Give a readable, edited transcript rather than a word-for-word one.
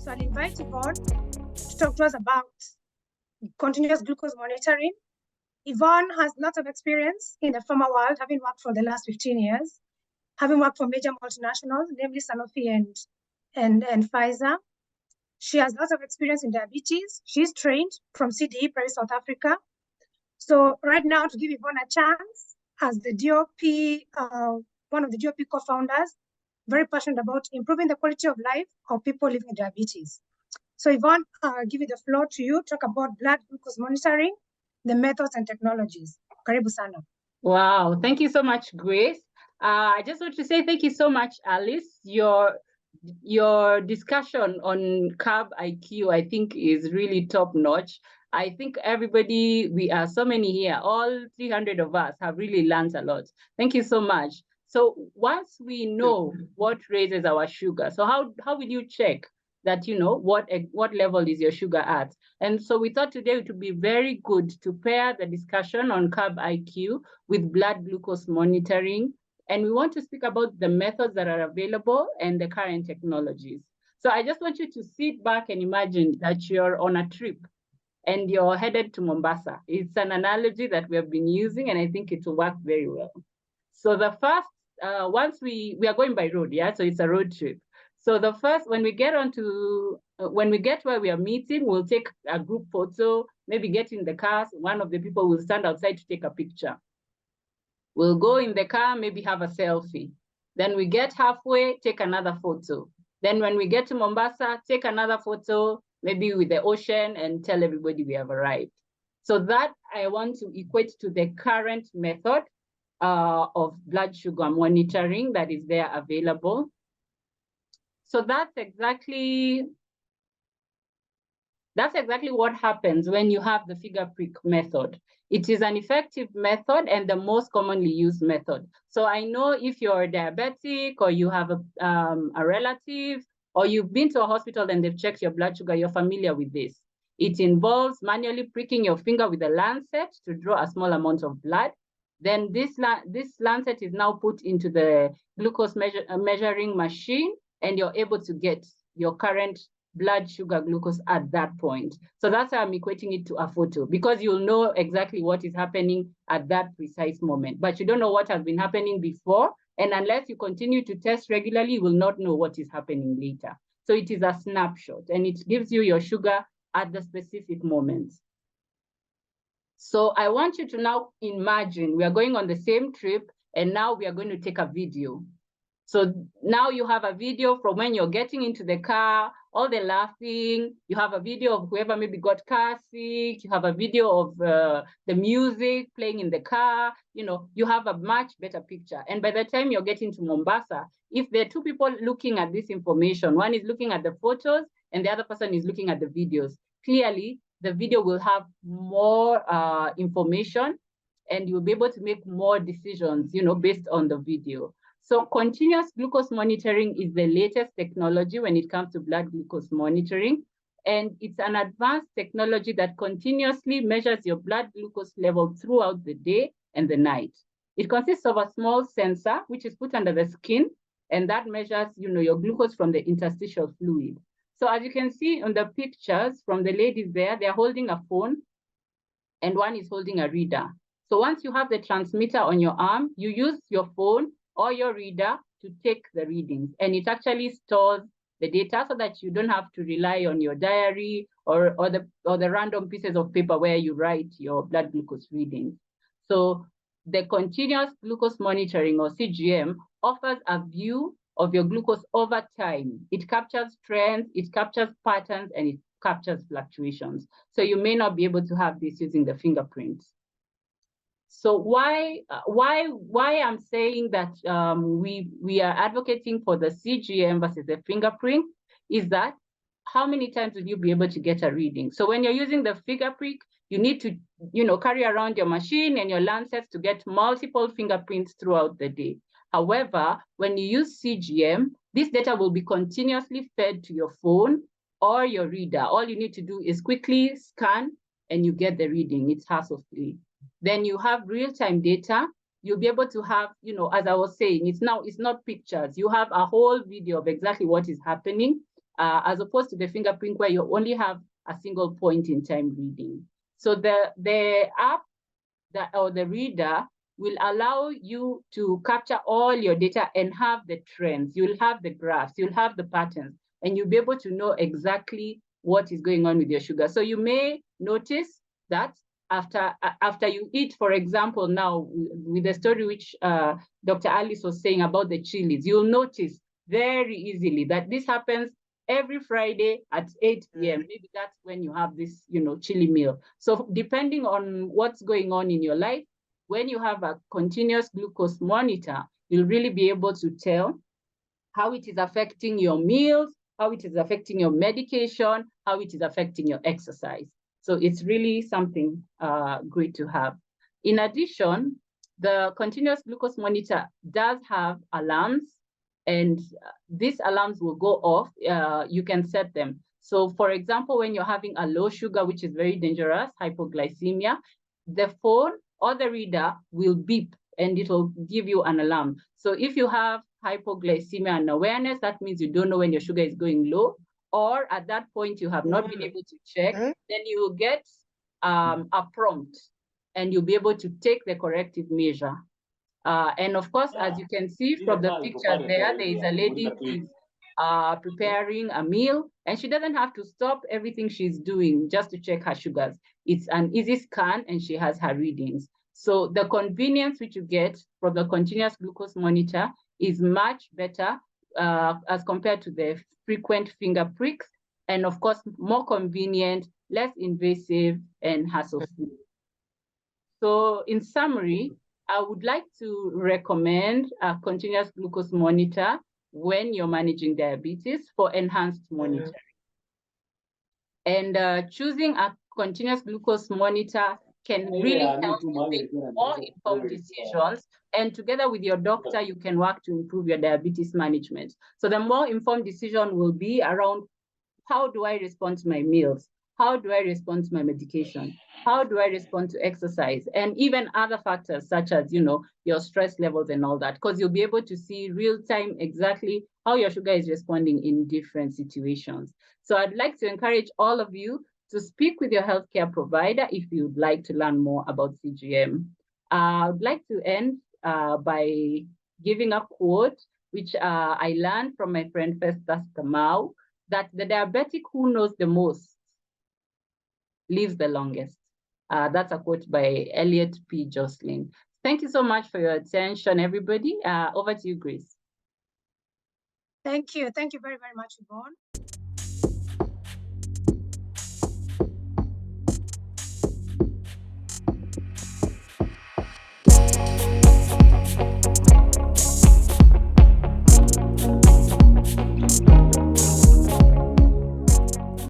So I'll invite Yvonne to talk to us about continuous glucose monitoring. Yvonne has lots of experience in the pharma world, having worked for the last 15 years, having worked for major multinationals, namely Sanofi and Pfizer. She has lots of experience in diabetes. She's trained from CDE, Paris, South Africa. So right now, to give Yvonne a chance, as the DOP, one of the DOP co-founders, very passionate about improving the quality of life of people living with diabetes. So Yvonne, I'll give you the floor to you, talk about blood glucose monitoring, the methods and technologies. Karibu sana. Wow, thank you so much, Grace. I just want to say thank you so much, Alice. Your discussion on Carb IQ, I think, is really top notch. I think everybody, we are so many here, all 300 of us have really learned a lot. Thank you so much. So once we know what raises our sugar, so how will you check that you know what level is your sugar at? And so we thought today it would be very good to pair the discussion on Carb IQ with blood glucose monitoring. And we want to speak about the methods that are available and the current technologies. So I just want you to sit back and imagine that you're on a trip and you're headed to Mombasa. It's an analogy that we have been using, and I think it will work very well. So the first, once we are going by road, yeah, so it's a road trip. So the first, when we get where we are meeting, we'll take a group photo, maybe get in the car. One of the people will stand outside to take a picture. We'll go in the car, maybe have a selfie. Then we get halfway, take another photo. Then when we get to Mombasa, take another photo, maybe with the ocean, and tell everybody we have arrived. So that I want to equate to the current method of blood sugar monitoring that is there available. So that's exactly what happens when you have the finger prick method. It is an effective method and the most commonly used method. So I know if you're diabetic or you have a relative or you've been to a hospital and they've checked your blood sugar, you're familiar with this. It involves manually pricking your finger with a lancet to draw a small amount of blood. Then this lancet is now put into the glucose measuring machine, and you're able to get your current blood sugar glucose at that point. So that's how I'm equating it to a photo, because you'll know exactly what is happening at that precise moment, but you don't know what has been happening before. And unless you continue to test regularly, you will not know what is happening later. So it is a snapshot, and it gives you your sugar at the specific moments. So I want you to now imagine we are going on the same trip, and now we are going to take a video. So now you have a video from when you're getting into the car, all the laughing, you have a video of whoever maybe got car sick, you have a video of the music playing in the car, you know, you have a much better picture. And by the time you're getting to Mombasa, if there are two people looking at this information, one is looking at the photos and the other person is looking at the videos, clearly the video will have more information and you'll be able to make more decisions, you know, based on the video. So continuous glucose monitoring is the latest technology when it comes to blood glucose monitoring. And it's an advanced technology that continuously measures your blood glucose level throughout the day and the night. It consists of a small sensor, which is put under the skin, and that measures, you know, your glucose from the interstitial fluid. So as you can see on the pictures from the ladies there, they're holding a phone and one is holding a reader. So once you have the transmitter on your arm, you use your phone or your reader to take the readings, and it actually stores the data so that you don't have to rely on your diary or the random pieces of paper where you write your blood glucose readings. So the continuous glucose monitoring, or CGM, offers a view of your glucose over time. It captures trends, it captures patterns, and it captures fluctuations. So you may not be able to have this using the fingerprints. So why I'm saying that we are advocating for the CGM versus the fingerprint is that how many times will you be able to get a reading? So when you're using the fingerprint, you need to, you know, carry around your machine and your lancets to get multiple fingerprints throughout the day. However, when you use CGM, this data will be continuously fed to your phone or your reader. All you need to do is quickly scan and you get the reading. It's hassle-free. Then you have real-time data. You'll be able to have, you know, as I was saying, it's not pictures. You have a whole video of exactly what is happening. as opposed to the finger prick where you only have a single point in time reading. So the app or the reader will allow you to capture all your data and have the trends. You'll have the graphs, you'll have the patterns, and you'll be able to know exactly what is going on with your sugar. So you may notice that after you eat, for example, now with the story which Dr. Alice was saying about the chilies, you'll notice very easily that this happens every Friday at 8 p.m. Maybe that's when you have this, chili meal. So depending on what's going on in your life, when you have a continuous glucose monitor, you'll really be able to tell how it is affecting your meals, how it is affecting your medication, how it is affecting your exercise. So it's really something great to have. In addition, the continuous glucose monitor does have alarms, and these alarms will go off. You can set them. So for example, when you're having a low sugar, which is very dangerous, hypoglycemia, the phone or the reader will beep and it will give you an alarm. So if you have hypoglycemia unawareness, that means you don't know when your sugar is going low, or at that point you have not been able to check, then you will get a prompt and you'll be able to take the corrective measure. And of course, as you can see from the picture there is a lady who is preparing a meal, and she doesn't have to stop everything she's doing just to check her sugars. It's an easy scan and she has her readings. So the convenience which you get from the continuous glucose monitor is much better as compared to the frequent finger pricks, and of course, more convenient, less invasive, and hassle-free. So in summary, I would like to recommend a continuous glucose monitor when you're managing diabetes for enhanced monitoring. And choosing a continuous glucose monitor can really help you make more informed decisions. And together with your doctor, you can work to improve your diabetes management. So the more informed decision will be around, how do I respond to my meals? How do I respond to my medication? How do I respond to exercise? And even other factors such as, your stress levels and all that, because you'll be able to see real time exactly how your sugar is responding in different situations. So I'd like to encourage all of you to speak with your healthcare provider if you'd like to learn more about CGM. I'd like to end by giving a quote, which I learned from my friend Festus Kamau, that the diabetic who knows the most lives the longest. That's a quote by Elliot P. Jocelyn. Thank you so much for your attention, everybody. Over to you, Grace. Thank you. Thank you very, very much, Yvonne.